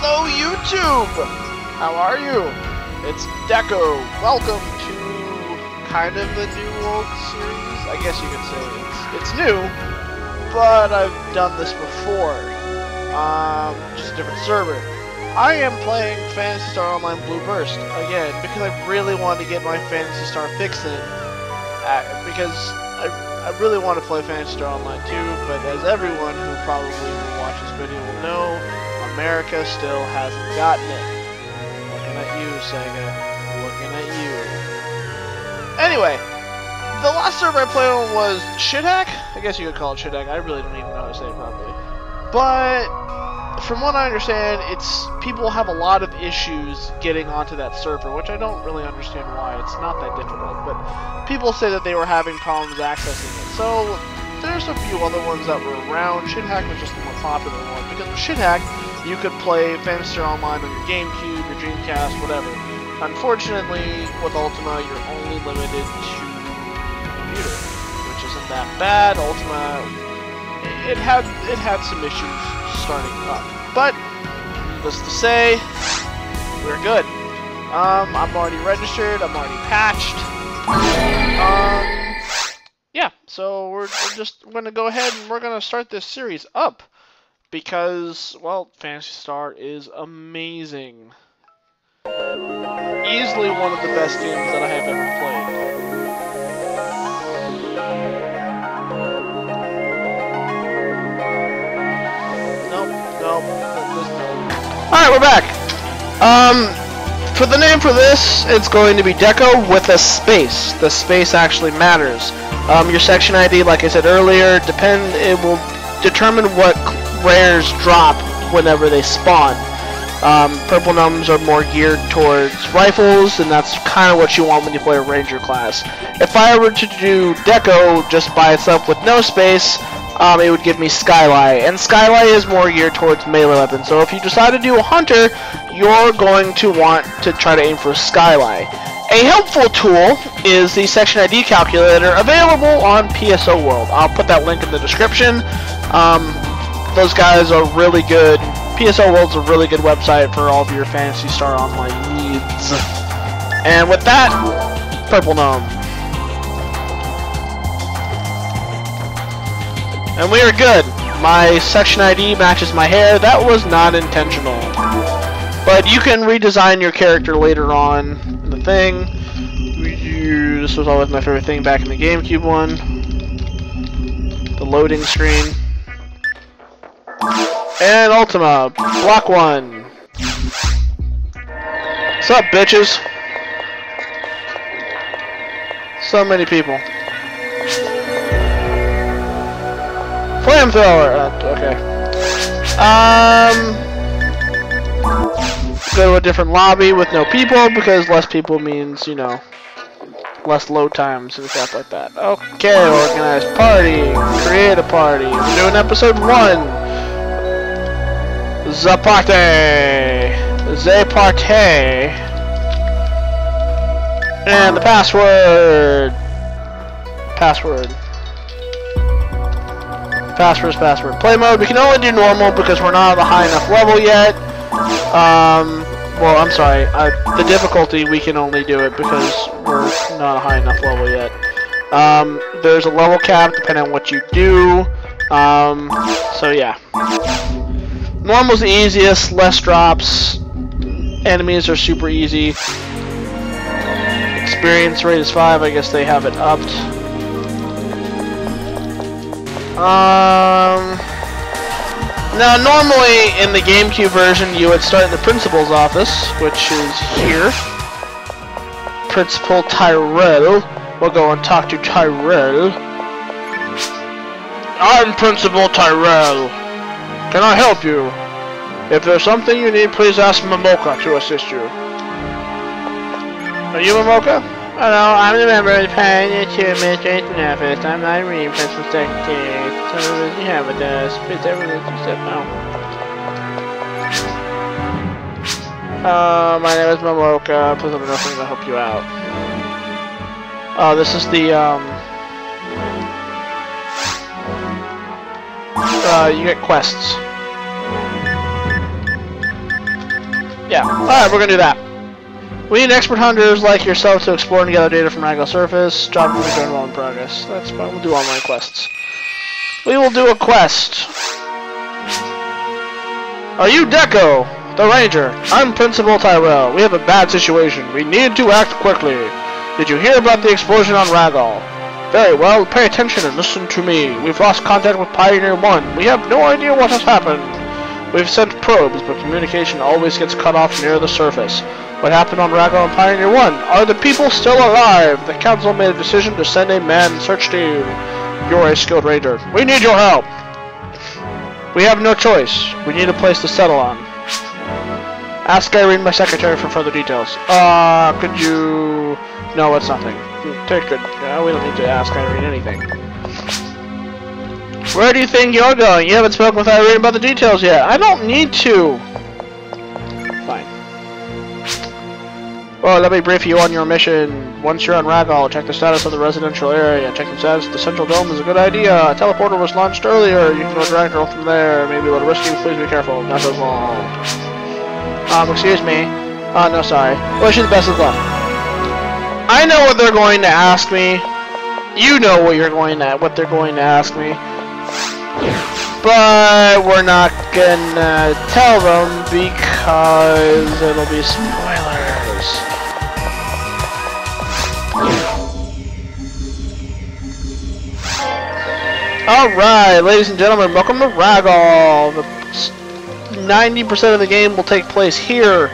Hello YouTube! How are you? It's Deco. Welcome to kind of a new old series. I guess you could say it's new, but I've done this before. Just a different server. I am playing Phantasy Star Online Blue Burst again because I really wanted to get my Phantasy Star fix in. Because I really want to play Phantasy Star Online too, but as everyone who probably will watch this video will know, America still hasn't gotten it. Looking at you, Sega. Looking at you. Anyway, the last server I played on was Shithack? I guess you could call it Shithack. I really don't even know how to say it properly. But from what I understand, people have a lot of issues getting onto that server, which I don't really understand why. It's not that difficult, but people say that they were having problems accessing it. So there's a few other ones that were around. Shithack was just the more popular one, because with Shithack, you could play Phantasy Star Online on your GameCube, your Dreamcast, whatever. Unfortunately, with Ultima, you're only limited to computer, which isn't that bad. Ultima, it had some issues starting up, but needless to say, we're good. I'm already registered. I'm already patched. Yeah. So we're gonna go ahead and we're gonna start this series up. Because, well, Phantasy Star is amazing. Easily one of the best games that I have ever played. Nope. Alright, we're back. For the name for this, it's going to be Deco with a space. The space actually matters. Your section ID, like I said earlier, it will determine what rares drop whenever they spawn. Purple numbers are more geared towards rifles, and that's kind of what you want when you play a ranger class. If I were to do Deco just by itself with no space, it would give me Skylight, and Skylight is more geared towards melee weapons. So if you decide to do a hunter, you're going to want to try to aim for Skylight. A helpful tool is the section ID calculator available on PSOBB. I'll put that link in the description. Those guys are really good. PSOBB's a really good website for all of your Phantasy Star Online needs. And with that, Purple Gnome. And we are good. My section ID matches my hair. That was not intentional. But you can redesign your character later on in the thing. This was always my favorite thing back in the GameCube one. The loading screen. And Ultima, block 1. What's up, bitches? So many people. Flamethrower. Okay. Go to a different lobby with no people, because less people means, you know, less load times and stuff like that. Okay, organize party. Create a party. We're doing episode 1. The party. And the password. Password. Play mode. We can only do normal because we're not at a high enough level yet. Well, I'm sorry. The difficulty, we can only do it because we're not a high enough level yet. There's a level cap depending on what you do. So yeah. Normal's the easiest, less drops. Enemies are super easy. Experience rate is 5, I guess they have it upped. Now normally in the GameCube version you would start in the principal's office, which is here. Principal Tyrell. We'll go and talk to Tyrell. I'm Principal Tyrell. Can I help you? If there's something you need, please ask Momoka to assist you. Are you Momoka? Hello, I'm the member of the Pioneer Administration Office. I'm not reading Principal Secretary. So what you have with us? Please everyone to step out. My name is Momoka. Please let me know if I can help you out. Oh, this is the you get quests. Yeah. Alright, we're gonna do that. We need expert hunters like yourself to explore and gather data from Ragdoll surface. Job will be done while in progress. That's fine. We'll do online quests. We will do a quest. Are you Deco, the ranger? I'm Principal Tyrell. We have a bad situation. We need to act quickly. Did you hear about the explosion on Ragdoll? Very well. Pay attention and listen to me. We've lost contact with Pioneer 1. We have no idea what has happened. We've sent probes, but communication always gets cut off near the surface. What happened on Ragdoll and Pioneer 1? Are the people still alive? The council made a decision to send a man search team. You're a skilled ranger. We need your help. We have no choice. We need a place to settle on. Ask Irene, my secretary, for further details. Could you... No, it's nothing. Take it. We don't need to ask Irene anything. Where do you think you're going? You haven't spoken with Irene about the details yet. I don't need to. Fine. Well, let me brief you on your mission. Once you're on Ragdoll, check the status of the residential area. Check the status of the central dome is a good idea. A teleporter was launched earlier. You can go direct from there. Maybe a little risky. Please be careful. Not so long. Excuse me. No, sorry. Wish you the best of luck. I know what they're going to ask me. You know what they're going to ask me. But we're not gonna tell them because it'll be spoilers. Alright, ladies and gentlemen, welcome to Ragdoll. 90% of the game will take place here.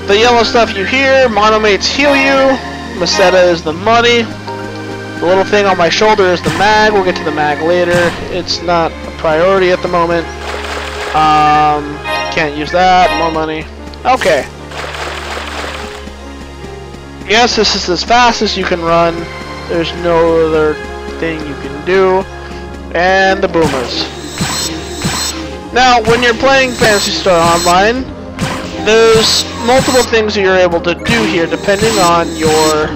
The yellow stuff you hear, monomates heal you, Meseta is the money. The little thing on my shoulder is the mag. We'll get to the mag later. It's not a priority at the moment. Can't use that. More money. Okay. Yes, this is as fast as you can run. There's no other thing you can do. And the boomers. Now, when you're playing Phantasy Star Online, there's multiple things that you're able to do here depending on your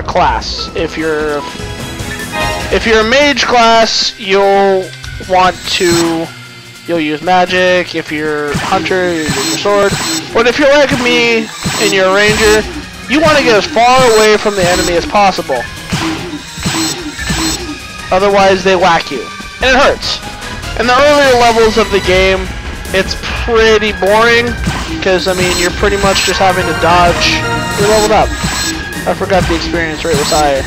class. If you're a mage class, you'll use magic. If you're a hunter, you use your sword. But if you're like me and you're a ranger, you want to get as far away from the enemy as possible. Otherwise, they whack you, and it hurts. In the earlier levels of the game, it's pretty boring because I mean you're pretty much just having to dodge. You're leveled up. I forgot the experience rate was higher.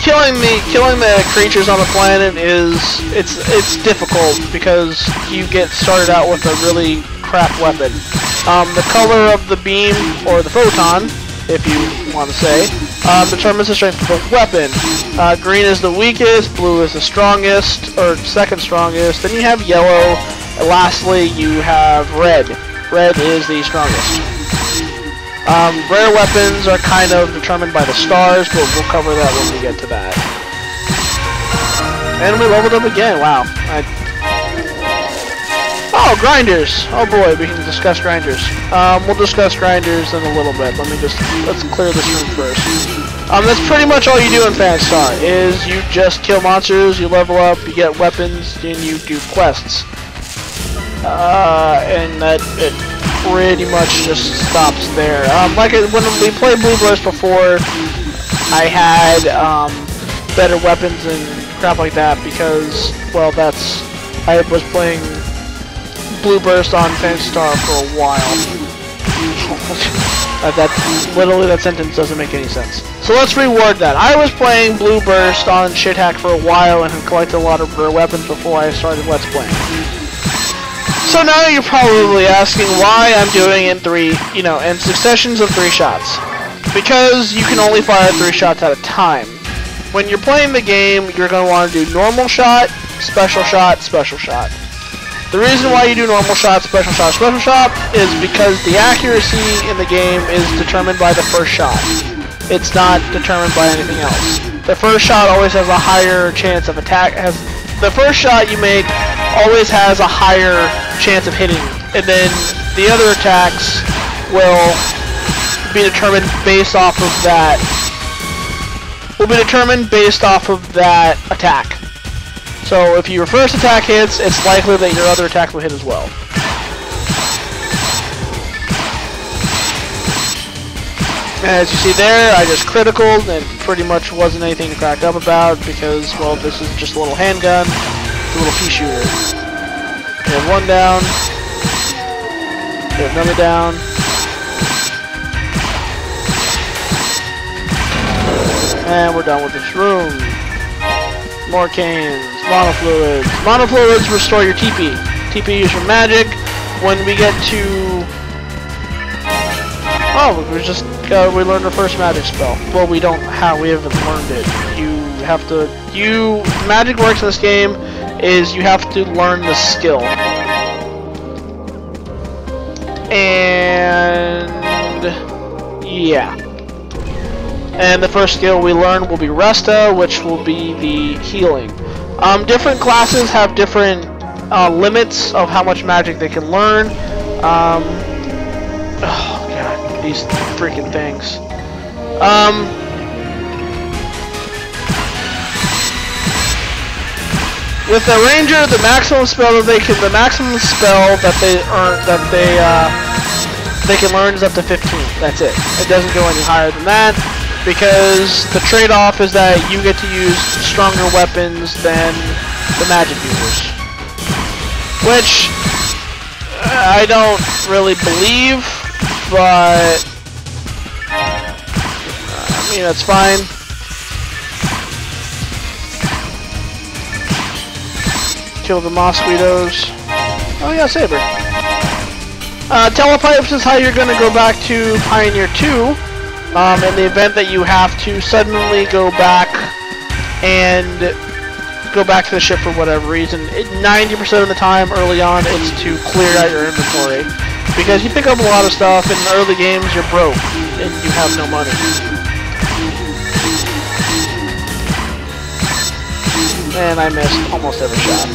Killing the creatures on the planet it's difficult because you get started out with a really crap weapon. The color of the beam or the photon, if you want to say, determines the strength of the weapon. Green is the weakest, blue is the strongest, or second strongest, then you have yellow, and lastly you have red. Red is the strongest. Rare weapons are kind of determined by the stars, but we'll cover that when we get to that. And we leveled up again, wow. Oh, grinders! Oh boy, we can discuss grinders. We'll discuss grinders in a little bit. Let's clear this room first. That's pretty much all you do in Phantasy Star, is you just kill monsters, you level up, you get weapons, and you do quests. And that it pretty much just stops there. Like when we played Blue Burst before, I had better weapons and crap like that because, well, I was playing Blue Burst on Phantasy Star for a while. Literally that sentence doesn't make any sense. So let's reword that. I was playing Blue Burst on Shithack for a while and had collected a lot of rare weapons before I started Let's Playing. So now you're probably asking why I'm doing in successions of 3 shots. Because you can only fire 3 shots at a time. When you're playing the game, you're going to want to do normal shot, special shot, special shot. The reason why you do normal shot, special shot is because the accuracy in the game is determined by the first shot. It's not determined by anything else. The first shot always has a higher chance of attack. The first shot you make always has a higher chance of hitting, and then the other attacks will be determined based off of that. Will be determined based off of that attack. So if your first attack hits, it's likely that your other attack will hit as well. As you see there, I just criticaled, and pretty much wasn't anything to crack up about because, well, this is just a little handgun, it's a little pea shooter. We have one down, we have another down. And we're done with this room. More canes, monofluids. Monofluids restore your TP. TP is your magic. When we get to... Oh, we learned our first magic spell. Well, we haven't learned it. Magic works in this game is you have to learn the skill. And... yeah. And the first skill we learn will be Resta, which will be the healing. Different classes have different limits of how much magic they can learn. Oh god, these freaking things. With the ranger, the maximum spell that they can learn is up to 15. That's it. It doesn't go any higher than that. Because the trade-off is that you get to use stronger weapons than the magic users. Which, I don't really believe, but... I mean, that's fine. Kill the mosquitoes. Oh yeah, Saber. Telepipes is how you're going to go back to Pioneer 2. In the event that you have to suddenly go back to the ship for whatever reason, 90% of the time early on it's to clear out your inventory. Because you pick up a lot of stuff, and in the early games you're broke, and you have no money. And I missed almost every shot.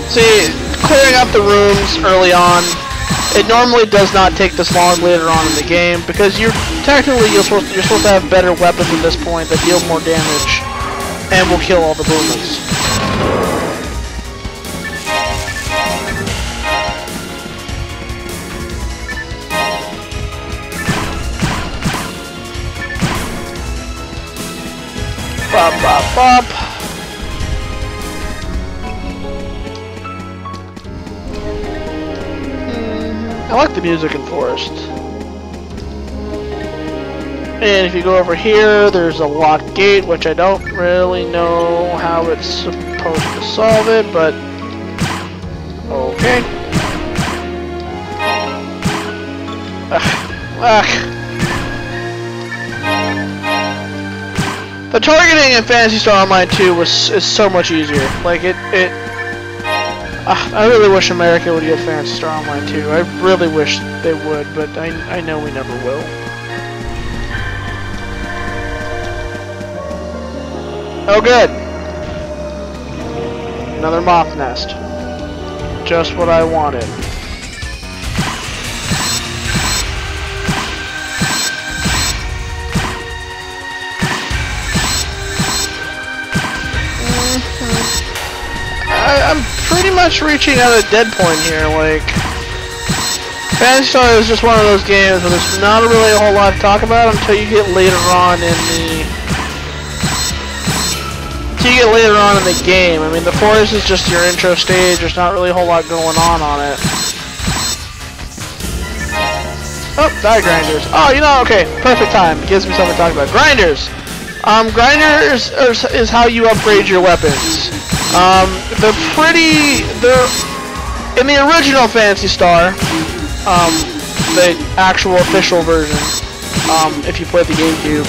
See, clearing up the rooms early on, it normally does not take this long later on in the game because you're supposed to have better weapons at this point that deal more damage and will kill all the boomers. Bop bop bop. I like the music in Forest. And if you go over here, there's a locked gate, which I don't really know how it's supposed to solve it, but okay. The targeting in Phantasy Star Online 2 is so much easier. Like I really wish America would get Phantasy Star Online 2. I really wish they would, but I know we never will. Oh good! Another moth nest. Just what I wanted. I'm pretty much reaching at a dead point here. Like, Phantasy Star is just one of those games where there's not really a whole lot to talk about until you get later on in the game. I mean, the Forest is just your intro stage. There's not really a whole lot going on it. Oh, die grinders. Oh, you know, okay, perfect time. It gives me something to talk about. Grinders. Grinders is how you upgrade your weapons. In the original Phantasy Star, the actual official version, if you played the GameCube,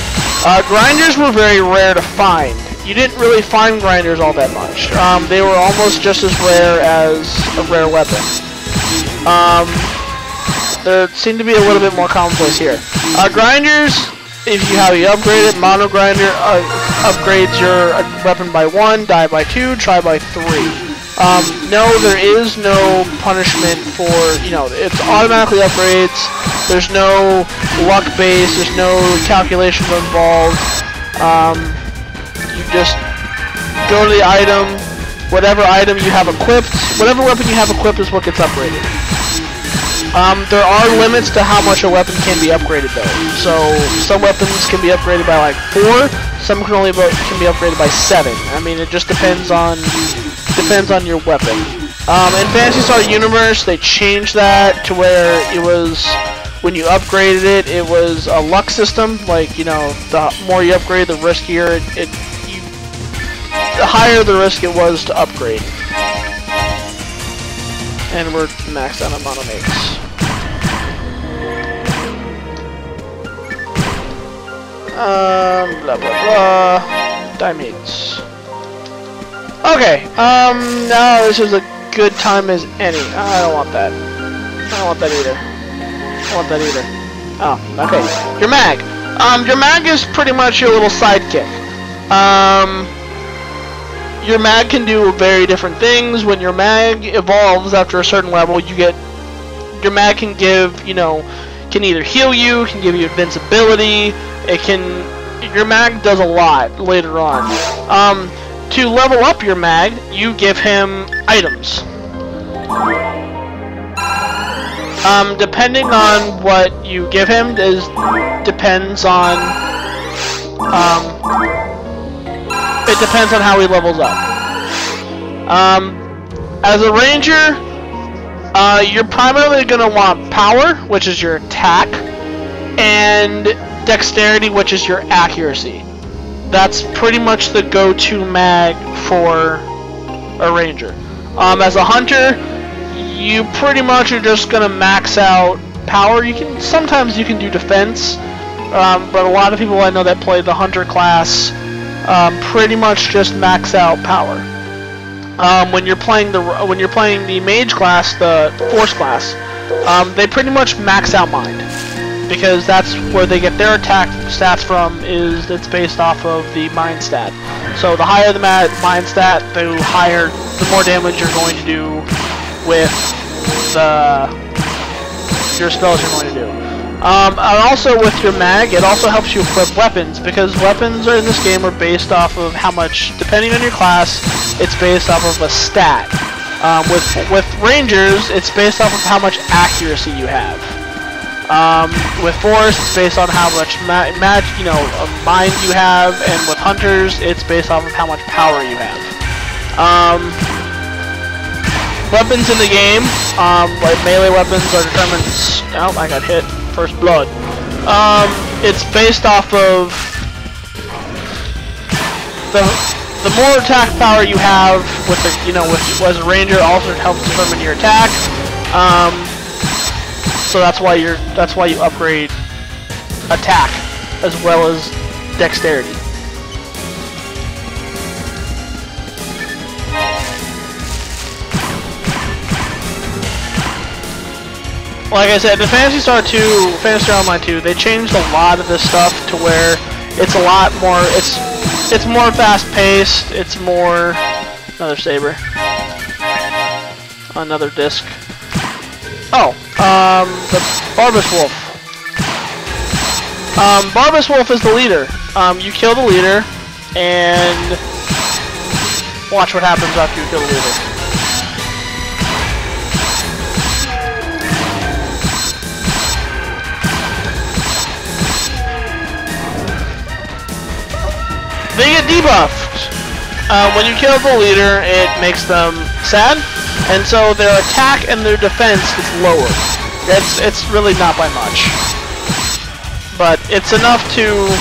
grinders were very rare to find. You didn't really find grinders all that much. They were almost just as rare as a rare weapon. There seemed to be a little bit more commonplace here. Grinders, if you have you upgraded, mono grinder, upgrades your weapon by 1, die by 2, try by 3. No, there is no punishment for, you know, it's automatically upgrades. There's no luck base, there's no calculation involved. You just go to the item, whatever item you have equipped, whatever weapon you have equipped is what gets upgraded. There are limits to how much a weapon can be upgraded though. So some weapons can be upgraded by like 4, some can only be upgraded by 7. I mean, it just depends on your weapon. In Phantasy Star Universe, they changed that to where it was, when you upgraded it, it was a luck system. Like, you know, the more you upgrade, the riskier the higher the risk it was to upgrade. And we're maxed out on mono makes. Blah blah blah. Dimates. Okay, now this is a good time as any. I don't want that. I don't want that either. I don't want that either. Oh, okay. Your mag. Your mag is pretty much your little sidekick. Your mag can do very different things. When your mag evolves after a certain level, you get... Your mag can give, you know, can either heal you, can give you invincibility, it can... Your mag does a lot later on. To level up your mag, you give him items. Depending on what you give him, depends on it depends on how he levels up. As a ranger, you're primarily going to want power, which is your attack, and dexterity, which is your accuracy. That's pretty much the go-to mag for a ranger. As a hunter, you pretty much are just gonna max out power. Sometimes you can do defense, but a lot of people I know that play the hunter class pretty much just max out power. When you're playing the mage class, the force class, they pretty much max out mind, because that's where they get their attack stats from. It's based off of the mind stat. So the higher the mind stat, the more damage you're going to do with your spells you're going to do. And also with your mag, it also helps you equip weapons, because weapons in this game are based off of how much, depending on your class, it's based off of a stat. With rangers, it's based off of how much accuracy you have. With force, it's based on how much mind you have, and with hunters, it's based off of how much power you have. Weapons in the game, like melee weapons, are determined. Oh, I got hit. First blood. It's based off of the more attack power you have with as a ranger, also helps determine your attack. So that's why you upgrade attack as well as dexterity. Like I said, in Phantasy Star 2, Phantasy Star Online 2, they changed a lot of this stuff to where it's a lot more, it's more fast-paced, it's more... Another saber. Another disc. Oh, the Barbus Wolf. Barbus Wolf is the leader. You kill the leader, and watch what happens after you kill the leader. They get debuffed. When you kill the leader, it makes them sad, and so their attack and their defense is lower. It's really not by much, but it's enough to.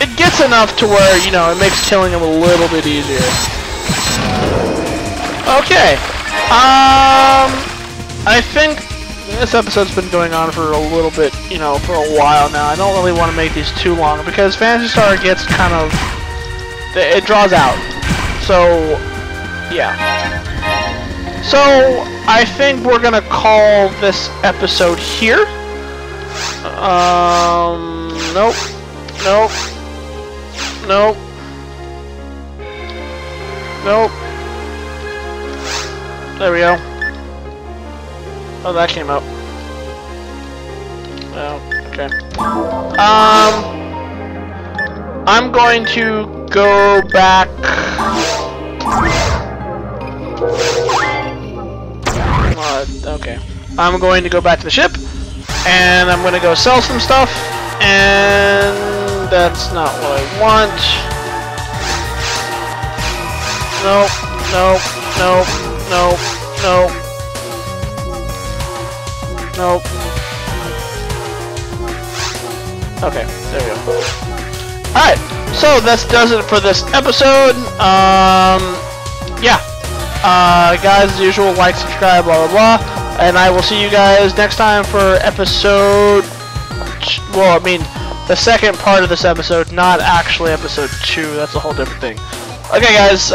It gets enough to where it makes killing them a little bit easier. Okay. I think this episode's been going on for a little bit, for a while now. I don't really want to make these too long, because Phantasy Star gets kind of... It draws out. So, yeah. So, I think we're gonna call this episode here. Nope. Nope. Nope. Nope. There we go. Oh, that came out. Oh, okay. I'm going to go back. Okay. I'm going to go back to the ship, and I'm going to go sell some stuff, and that's not what I want. Nope, nope, nope, nope, nope, nope. Okay, there we go. Alright, so that does it for this episode. Yeah. Guys, as usual, like, subscribe, blah, blah, blah. And I will see you guys next time for episode... Well, I mean, the second part of this episode, not actually episode 2. That's a whole different thing. Okay, guys,